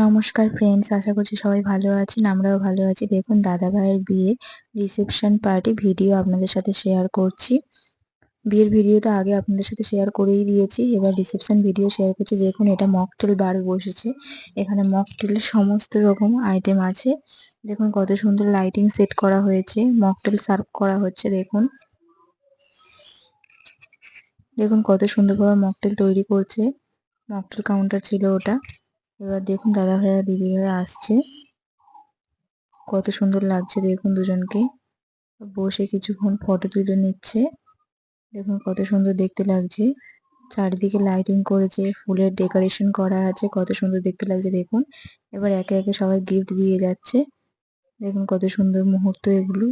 নমস্কার ফ্রেন্ডস, আশা করছি সবাই ভালো আছেন। আমরাও ভালো আছি। দেখুন, দাদা ভাইয়ের বিয়ে রিসেপশন পার্টি ভিডিও আপনাদের সাথে শেয়ার করছি। বিয়ের ভিডিও তো আগে আপনাদের সাথে শেয়ার করেই দিয়েছি, এবার রিসেপশন ভিডিও শেয়ার করছি। দেখুন, এটা মকটেল বার বসেছে। এখানে মকটেলের সমস্ত রকম আইটেম আছে। দেখুন কত সুন্দর লাইটিং সেট করা হয়েছে, মকটেল সার্ভ করা হচ্ছে। দেখুন দেখুন কত সুন্দরভাবে মকটেল তৈরি করছে। মকটেল কাউন্টার ছিল ওটা। এবার দেখুন দাদা ভাই আর দিদি ভাই আসছে। কত সুন্দর লাগছে দেখুন, দুজনকে বসে কিছুক্ষণ ফটো তুলে নিচ্ছে। দেখুন কত সুন্দর দেখতে লাগছে। চারিদিকে লাইটিং করেছে, ফুলের ডেকোরেশন করা আছে, কত সুন্দর দেখতে লাগছে দেখুন। এবার একে একে সবাই গিফট দিয়ে যাচ্ছে। দেখুন কত সুন্দর মুহূর্ত এগুলো।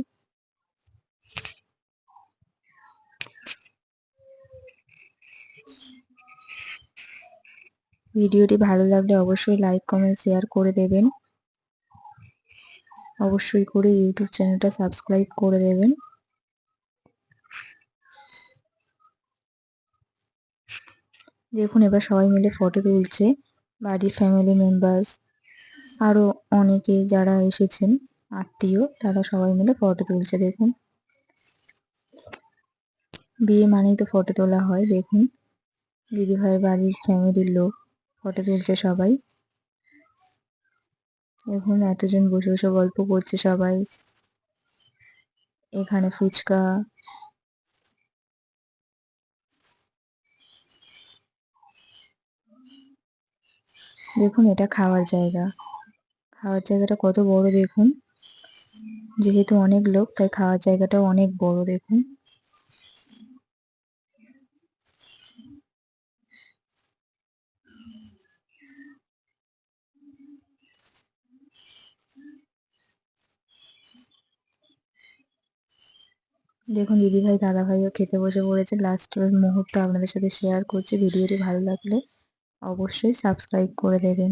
ভিডিওটি ভালো লাগলে অবশ্যই লাইক কমেন্ট শেয়ার করে দেবেন। অবশ্যই করে ইউটিউব চ্যানেলটা সাবস্ক্রাইব করে দেবেন। দেখুন এবার সবাই মিলে ফটো তুলছে, বাড়ির ফ্যামিলি মেম্বার্স, আরো অনেকে যারা এসেছেন আত্মীয়, তারা সবাই মিলে ফটো তুলছে। দেখুন, বিয়ে মানেই তো ফটো তোলা হয়। দেখুন দিদিভাই বাড়ির ফ্যামিলির লোক ফটো তুলছে সবাই। দেখুন এতজন বসে বসে গল্প করছে সবাই। এখানে ফুচকা, দেখুন এটা খাওয়ার জায়গা। খাওয়ার জায়গাটা কত বড় দেখুন। যেহেতু অনেক লোক, তাই খাওয়ার জায়গাটাও অনেক বড়। দেখুন দেখুন দিদিভাই দাদা ভাইও খেতে বসে পড়েছে। লাস্টের মুহূর্ত আপনাদের সাথে শেয়ার করছি। ভিডিওটি ভালো লাগলে অবশ্যই সাবস্ক্রাইব করে দেবেন।